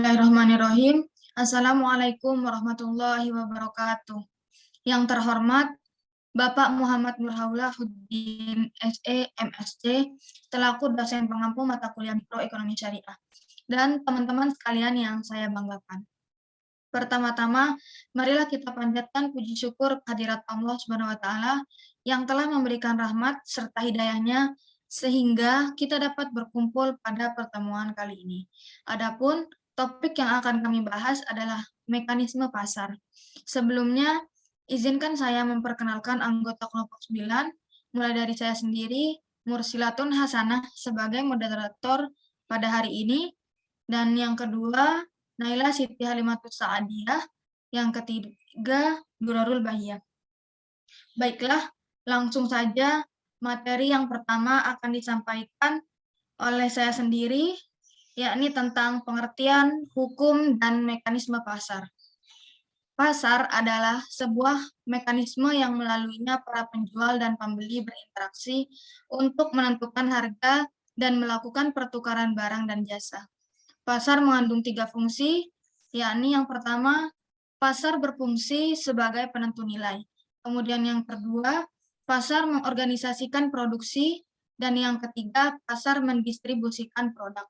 Bismillahirrahmanirrahim. Assalamualaikum warahmatullahi wabarakatuh. Yang terhormat Bapak Muhammad Nurhaula Huddin SE MSc, selaku dosen pengampu mata kuliah Mikroekonomi Syariah, dan teman-teman sekalian yang saya banggakan. Pertama-tama, marilah kita panjatkan puji syukur kehadirat Allah Subhanahu wa taala yang telah memberikan rahmat serta hidayahnya sehingga kita dapat berkumpul pada pertemuan kali ini. Adapun topik yang akan kami bahas adalah mekanisme pasar. Sebelumnya, izinkan saya memperkenalkan anggota kelompok 9, mulai dari saya sendiri, Mursilatun Hasanah sebagai moderator pada hari ini, dan yang kedua, Naila Siti Halimatus Sa'adiyah, yang ketiga, Durarul Bahiyah. Baiklah, langsung saja materi yang pertama akan disampaikan oleh saya sendiri, yakni tentang pengertian hukum dan mekanisme pasar. Pasar adalah sebuah mekanisme yang melaluinya para penjual dan pembeli berinteraksi untuk menentukan harga dan melakukan pertukaran barang dan jasa. Pasar mengandung 3 fungsi, yakni yang pertama, pasar berfungsi sebagai penentu nilai. Kemudian yang kedua, pasar mengorganisasikan produksi, dan yang ketiga, pasar mendistribusikan produk.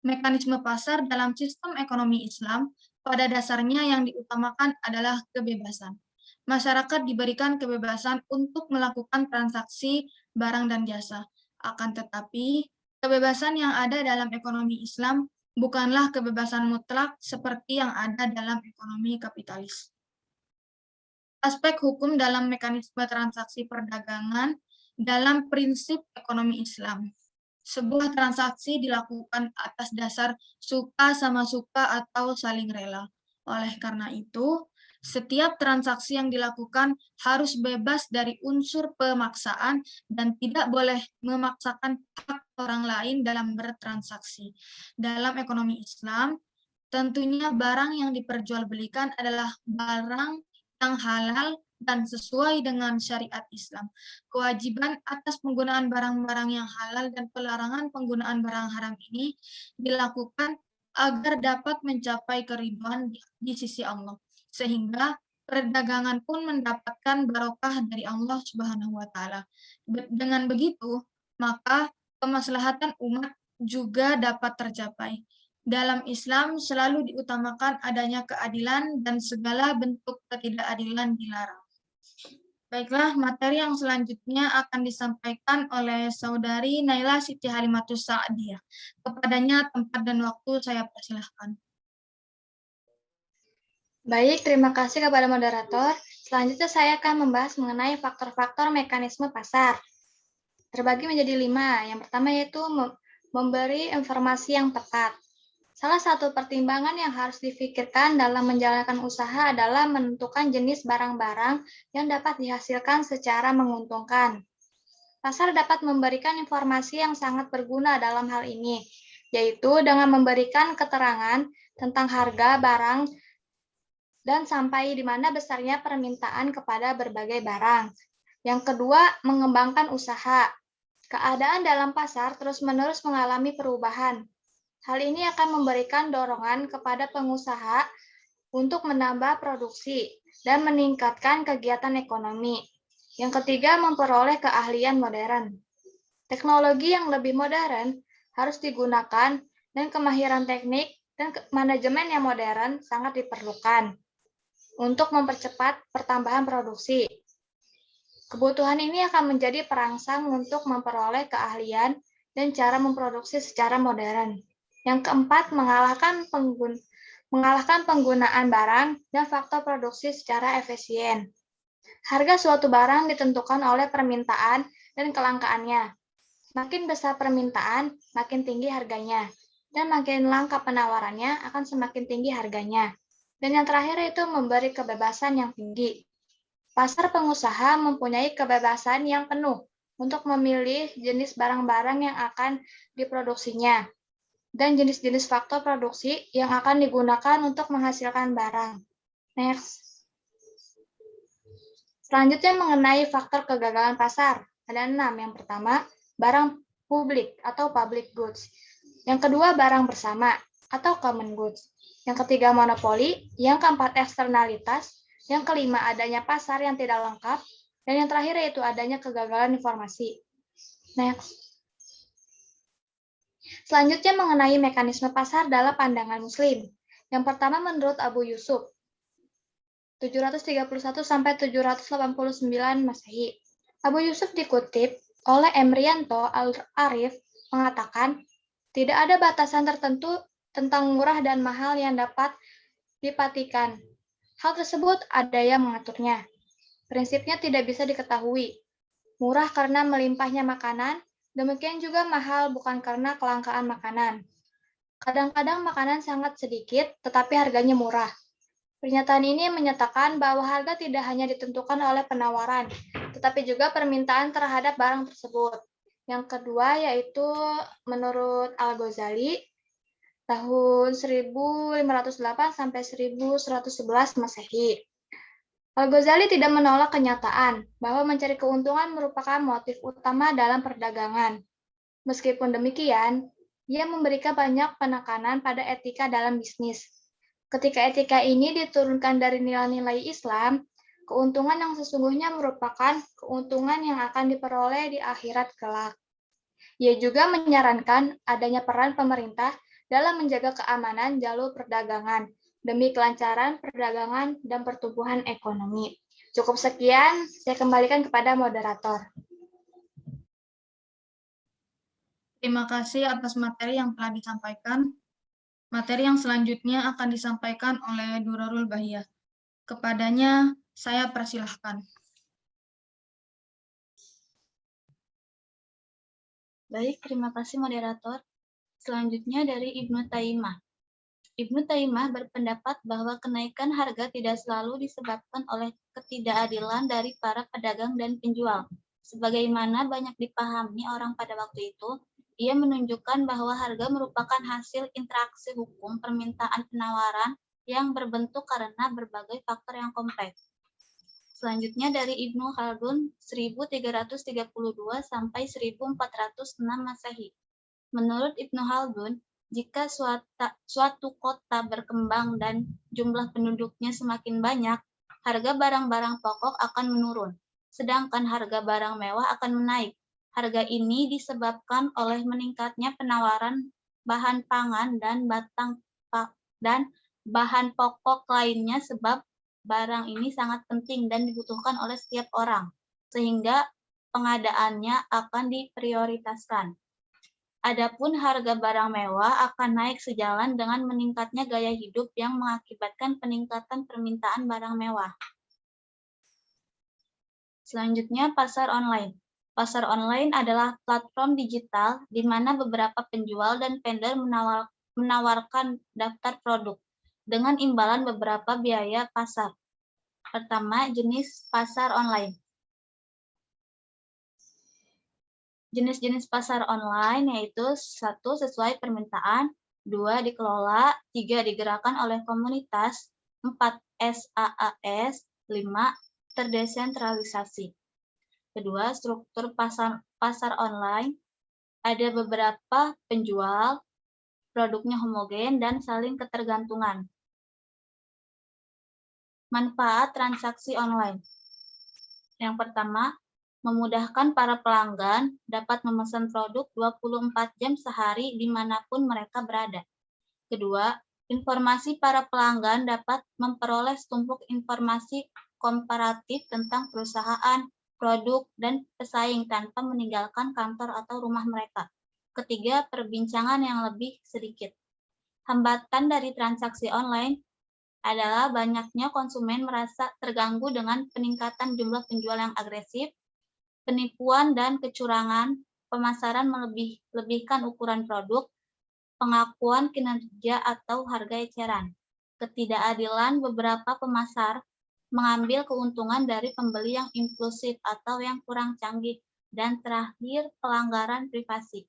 Mekanisme pasar dalam sistem ekonomi Islam pada dasarnya yang diutamakan adalah kebebasan. Masyarakat diberikan kebebasan untuk melakukan transaksi barang dan jasa. Akan tetapi, kebebasan yang ada dalam ekonomi Islam bukanlah kebebasan mutlak seperti yang ada dalam ekonomi kapitalis. Aspek hukum dalam mekanisme transaksi perdagangan dalam prinsip ekonomi Islam. Sebuah transaksi dilakukan atas dasar suka sama suka atau saling rela. Oleh karena itu, setiap transaksi yang dilakukan harus bebas dari unsur pemaksaan dan tidak boleh memaksakan hak orang lain dalam bertransaksi. Dalam ekonomi Islam, tentunya barang yang diperjualbelikan adalah barang yang halal dan sesuai dengan syariat Islam. Kewajiban atas penggunaan barang-barang yang halal dan pelarangan penggunaan barang haram ini dilakukan agar dapat mencapai keridhaan di sisi Allah, sehingga perdagangan pun mendapatkan barokah dari Allah Subhanahu wa taala. Dengan begitu, maka kemaslahatan umat juga dapat tercapai. Dalam Islam selalu diutamakan adanya keadilan dan segala bentuk ketidakadilan dilarang. Baiklah, materi yang selanjutnya akan disampaikan oleh Saudari Naila Siti Halimatus Sa'adiyah. Kepadanya tempat dan waktu saya persilahkan. Baik, terima kasih kepada moderator. Selanjutnya saya akan membahas mengenai faktor-faktor mekanisme pasar. Terbagi menjadi 5. Yang pertama yaitu memberi informasi yang tepat. Salah satu pertimbangan yang harus difikirkan dalam menjalankan usaha adalah menentukan jenis barang-barang yang dapat dihasilkan secara menguntungkan. Pasar dapat memberikan informasi yang sangat berguna dalam hal ini, yaitu dengan memberikan keterangan tentang harga barang dan sampai di mana besarnya permintaan kepada berbagai barang. Yang kedua, mengembangkan usaha. Keadaan dalam pasar terus-menerus mengalami perubahan. Hal ini akan memberikan dorongan kepada pengusaha untuk menambah produksi dan meningkatkan kegiatan ekonomi. Yang ketiga, memperoleh keahlian modern. Teknologi yang lebih modern harus digunakan dan kemahiran teknik dan manajemen yang modern sangat diperlukan untuk mempercepat pertambahan produksi. Kebutuhan ini akan menjadi perangsang untuk memperoleh keahlian dan cara memproduksi secara modern. Yang keempat, mengalahkan penggunaan barang dan faktor produksi secara efisien. Harga suatu barang ditentukan oleh permintaan dan kelangkaannya. Makin besar permintaan, makin tinggi harganya. Dan makin langka penawarannya, akan semakin tinggi harganya. Dan yang terakhir itu memberi kebebasan yang tinggi. Pasar pengusaha mempunyai kebebasan yang penuh untuk memilih jenis barang-barang yang akan diproduksinya dan jenis-jenis faktor produksi yang akan digunakan untuk menghasilkan barang. Next. Selanjutnya mengenai faktor kegagalan pasar. Ada 6. Yang pertama, barang publik atau public goods. Yang kedua, barang bersama atau common goods. Yang ketiga, monopoli. Yang keempat, eksternalitas. Yang kelima, adanya pasar yang tidak lengkap. Dan yang terakhir yaitu adanya kegagalan informasi. Next. Selanjutnya mengenai mekanisme pasar dalam pandangan Muslim. Yang pertama menurut Abu Yusuf, 731 sampai 789 Masehi. Abu Yusuf dikutip oleh Emrianto Al-Arif mengatakan, tidak ada batasan tertentu tentang murah dan mahal yang dapat dipatikan. Hal tersebut ada yang mengaturnya. Prinsipnya tidak bisa diketahui. Murah karena melimpahnya makanan, demikian juga mahal bukan karena kelangkaan makanan. Kadang-kadang makanan sangat sedikit, tetapi harganya murah. Pernyataan ini menyatakan bahwa harga tidak hanya ditentukan oleh penawaran, tetapi juga permintaan terhadap barang tersebut. Yang kedua yaitu menurut Al-Ghazali, tahun 1508 sampai 1111 Masehi. Al-Ghazali tidak menolak kenyataan bahwa mencari keuntungan merupakan motif utama dalam perdagangan. Meskipun demikian, ia memberikan banyak penekanan pada etika dalam bisnis. Ketika etika ini diturunkan dari nilai-nilai Islam, keuntungan yang sesungguhnya merupakan keuntungan yang akan diperoleh di akhirat kelak. Ia juga menyarankan adanya peran pemerintah dalam menjaga keamanan jalur perdagangan demi kelancaran perdagangan dan pertumbuhan ekonomi. Cukup sekian, saya kembalikan kepada moderator. Terima kasih atas materi yang telah disampaikan. Materi yang selanjutnya akan disampaikan oleh Durarul Bahiyah. Kepadanya saya persilahkan. Baik, terima kasih moderator. Selanjutnya dari Ibnu Taimah. Ibnu Taimah berpendapat bahwa kenaikan harga tidak selalu disebabkan oleh ketidakadilan dari para pedagang dan penjual. Sebagaimana banyak dipahami orang pada waktu itu, ia menunjukkan bahwa harga merupakan hasil interaksi hukum permintaan penawaran yang berbentuk karena berbagai faktor yang kompleks. Selanjutnya dari Ibnu Khaldun 1332 sampai 1406 Masehi. Menurut Ibnu Khaldun, jika suatu kota berkembang dan jumlah penduduknya semakin banyak, harga barang-barang pokok akan menurun, sedangkan harga barang mewah akan menaik. Harga ini disebabkan oleh meningkatnya penawaran bahan pangan dan bahan pokok lainnya sebab barang ini sangat penting dan dibutuhkan oleh setiap orang, sehingga pengadaannya akan diprioritaskan. Adapun harga barang mewah akan naik sejalan dengan meningkatnya gaya hidup yang mengakibatkan peningkatan permintaan barang mewah. Selanjutnya, pasar online. Pasar online adalah platform digital di mana beberapa penjual dan vendor menawarkan daftar produk dengan imbalan beberapa biaya pasar. Pertama, jenis pasar online. Jenis-jenis pasar online yaitu 1. Sesuai permintaan, 2. Dikelola, 3. Digerakkan oleh komunitas, 4. SaaS, 5. Terdesentralisasi. Kedua, struktur pasar online. Ada beberapa penjual, produknya homogen dan saling ketergantungan. Manfaat transaksi online. Yang pertama, memudahkan para pelanggan dapat memesan produk 24 jam sehari dimanapun mereka berada. Kedua, informasi para pelanggan dapat memperoleh setumpuk informasi komparatif tentang perusahaan, produk, dan pesaing tanpa meninggalkan kantor atau rumah mereka. Ketiga, perbincangan yang lebih sedikit. Hambatan dari transaksi online adalah banyaknya konsumen merasa terganggu dengan peningkatan jumlah penjual yang agresif, penipuan dan kecurangan, pemasaran melebihkan ukuran produk, pengakuan kinerja atau harga eceran, ketidakadilan beberapa pemasar, mengambil keuntungan dari pembeli yang impulsif atau yang kurang canggih, dan terakhir pelanggaran privasi.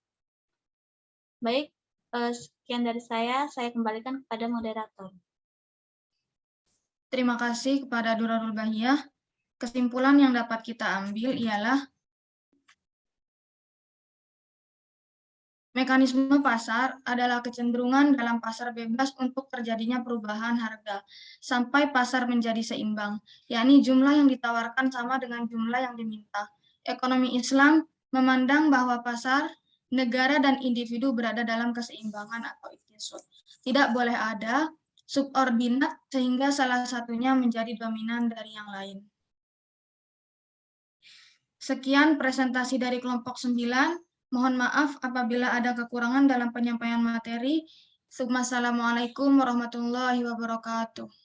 Baik, sekian dari saya kembalikan kepada moderator. Terima kasih kepada Durarul Bahiyah. Kesimpulan yang dapat kita ambil ialah Mekanisme pasar adalah kecenderungan dalam pasar bebas untuk terjadinya perubahan harga sampai pasar menjadi seimbang, yakni jumlah yang ditawarkan sama dengan jumlah yang diminta. Ekonomi Islam memandang bahwa pasar, negara, dan individu berada dalam keseimbangan atau ittisod. Tidak boleh ada subordinat sehingga salah satunya menjadi dominan dari yang lain. Sekian presentasi dari kelompok 9. Mohon maaf apabila ada kekurangan dalam penyampaian materi. Wassalamualaikum warahmatullahi wabarakatuh.